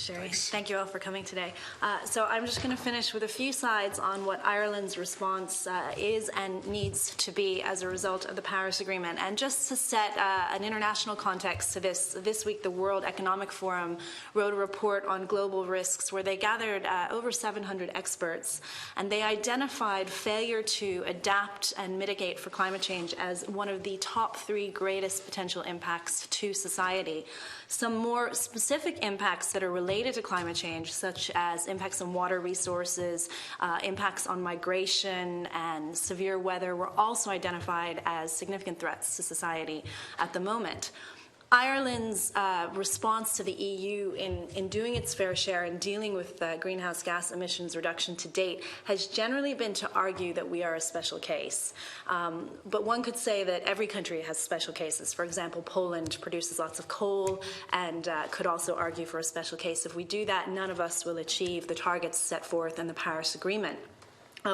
Sherry, thank you all for coming today. So I'm just going to finish with a few slides on what Ireland's response is and needs to be as a result of the Paris Agreement. And just to set an international context to this week the World Economic Forum wrote a report on global risks where they gathered over 700 experts, and they identified failure to adapt and mitigate for climate change as one of the top 3 greatest potential impacts to society. Some more specific impacts that are related to climate change, such as impacts on water resources, impacts on migration, and severe weather, were also identified as significant threats to society at the moment. Ireland's response to the EU in doing its fair share in dealing with greenhouse gas emissions reduction to date has generally been to argue that we are a special case. But one could say that every country has special cases. For example, Poland produces lots of coal and could also argue for a special case. If we do that, none of us will achieve the targets set forth in the Paris Agreement.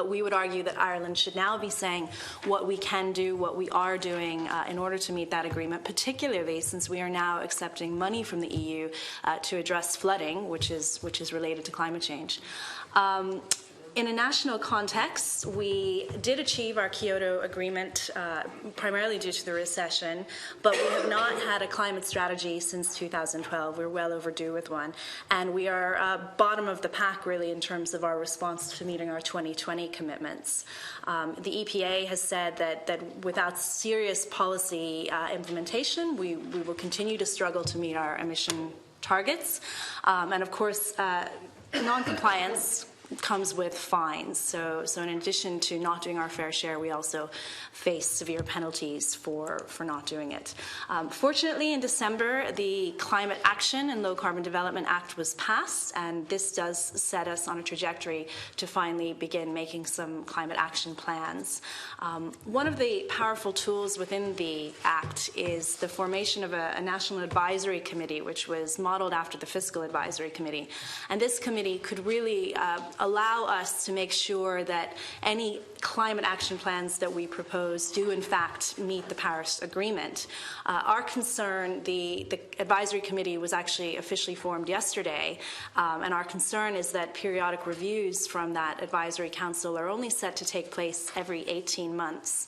We would argue that Ireland should now be saying what we can do, what we are doing in order to meet that agreement, particularly since we are now accepting money from the EU to address flooding, which is related to climate change. In a national context, we did achieve our Kyoto Agreement primarily due to the recession, but we have not had a climate strategy since 2012. We're well overdue with one. And we are bottom of the pack, really, in terms of our response to meeting our 2020 commitments. The EPA has said that without serious policy implementation, we will continue to struggle to meet our emission targets. And of course, non-compliance comes with fines. So in addition to not doing our fair share, we also face severe penalties for not doing it. Fortunately, in December, the Climate Action and Low Carbon Development Act was passed, and this does set us on a trajectory to finally begin making some climate action plans. One of the powerful tools within the Act is the formation of a National Advisory Committee, which was modeled after the Fiscal Advisory Committee. And this committee could really allow us to make sure that any climate action plans that we propose do in fact meet the Paris Agreement. Our concern, the advisory committee was actually officially formed yesterday, and our concern is that periodic reviews from that advisory council are only set to take place every 18 months.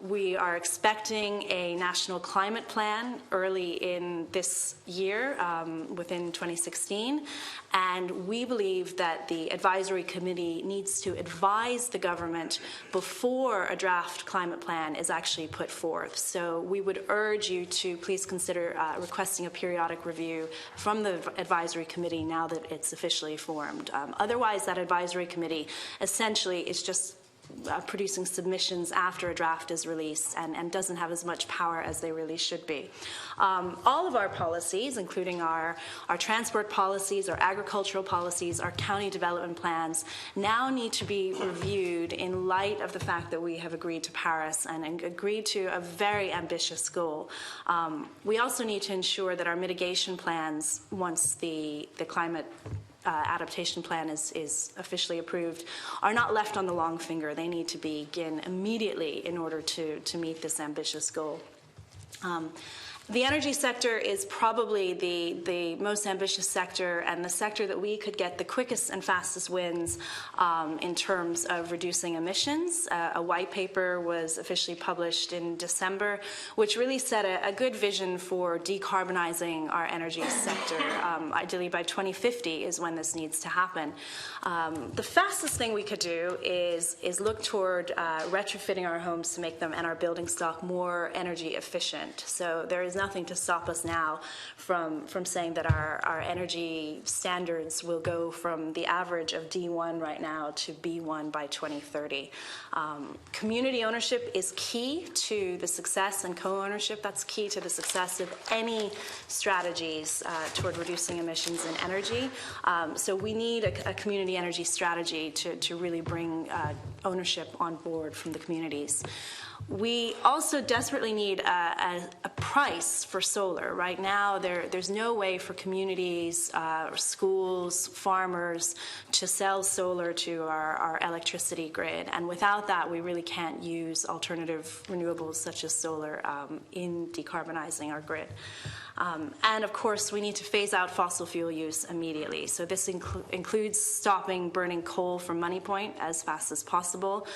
We are expecting a national climate plan early in this year, within 2016, and we believe that the advisory committee needs to advise the government before a draft climate plan is actually put forth. So we would urge you to please consider requesting a periodic review from the advisory committee now that it's officially formed. Otherwise, that advisory committee essentially is just producing submissions after a draft is released and doesn't have as much power as they really should be. All of our policies, including our transport policies, our agricultural policies, our county development plans, now need to be reviewed in light of the fact that we have agreed to Paris and agreed to a very ambitious goal. We also need to ensure that our mitigation plans, once the climate adaptation plan is officially approved, are not left on the long finger. They need to begin immediately in order to meet this ambitious goal. The energy sector is probably the most ambitious sector and the sector that we could get the quickest and fastest wins in terms of reducing emissions. A white paper was officially published in December, which really set a good vision for decarbonizing our energy sector. Ideally by 2050 is when this needs to happen. The fastest thing we could do is look toward retrofitting our homes to make them and our building stock more energy efficient. So there is nothing to stop us now from saying that our energy standards will go from the average of D1 right now to B1 by 2030. Community ownership is key to the success, and co-ownership, that's key to the success of any strategies toward reducing emissions in energy. So we need a community energy strategy to really bring ownership on board from the communities. We also desperately need a price for solar. Right now, there's no way for communities, schools, farmers to sell solar to our electricity grid. And without that, we really can't use alternative renewables such as solar in decarbonizing our grid. And of course, we need to phase out fossil fuel use immediately. So this includes stopping burning coal from Money Point as fast as possible.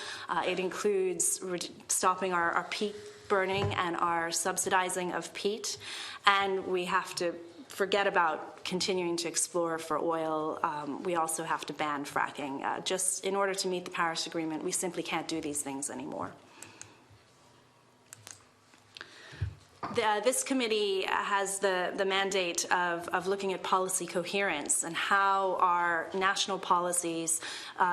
It includes stopping our peat burning and our subsidizing of peat. And we have to forget about continuing to explore for oil. We also have to ban fracking. Just in order to meet the Paris Agreement, we simply can't do these things anymore. This committee has the mandate of looking at policy coherence and how our national policies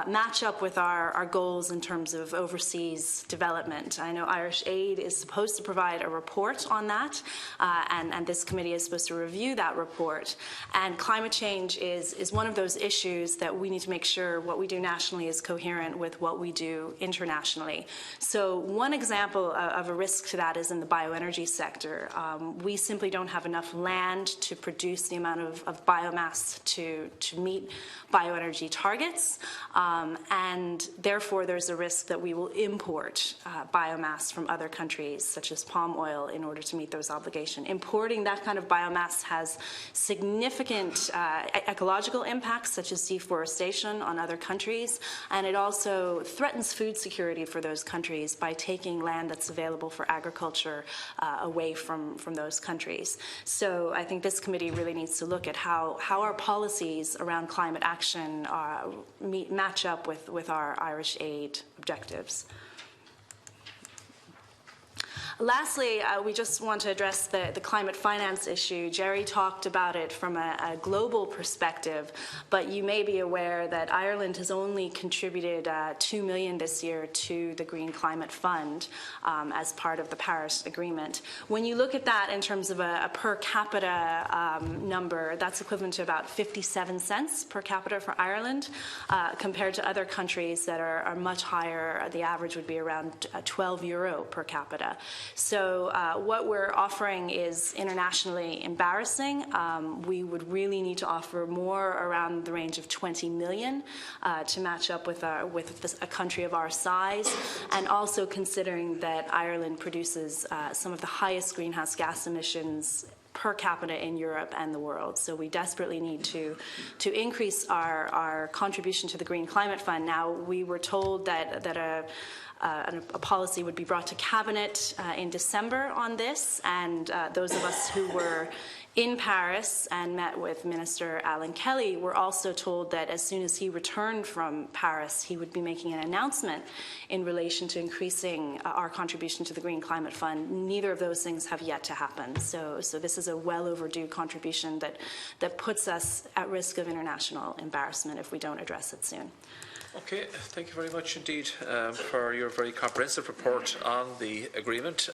match up with our goals in terms of overseas development. I know Irish Aid is supposed to provide a report on that, and this committee is supposed to review that report. And climate change is one of those issues that we need to make sure what we do nationally is coherent with what we do internationally. So one example of a risk to that is in the bioenergy sector. We simply don't have enough land to produce the amount of biomass to meet bioenergy targets, and therefore there's a risk that we will import biomass from other countries, such as palm oil, in order to meet those obligations. Importing that kind of biomass has significant ecological impacts, such as deforestation on other countries, and it also threatens food security for those countries by taking land that's available for agriculture away from those countries. So I think this committee really needs to look at how our policies around climate action match up with our Irish Aid objectives. Lastly, we just want to address the climate finance issue. Jerry talked about it from a global perspective, but you may be aware that Ireland has only contributed $2 million this year to the Green Climate Fund as part of the Paris Agreement. When you look at that in terms of a per capita number, that's equivalent to about 57 cents per capita for Ireland, compared to other countries that are much higher. The average would be around €12 per capita. So what we're offering is internationally embarrassing. We would really need to offer more around the range of 20 million to match up with a country of our size, and also considering that Ireland produces some of the highest greenhouse gas emissions per capita in Europe and the world. So we desperately need to increase our contribution to the Green Climate Fund. Now, we were told that a policy would be brought to Cabinet in December on this, and those of us who were in Paris and met with Minister Alan Kelly were also told that as soon as he returned from Paris, he would be making an announcement in relation to increasing our contribution to the Green Climate Fund. Neither of those things have yet to happen. So this is a well overdue contribution that puts us at risk of international embarrassment if we don't address it soon. Okay, thank you very much indeed for your very comprehensive report on the agreement.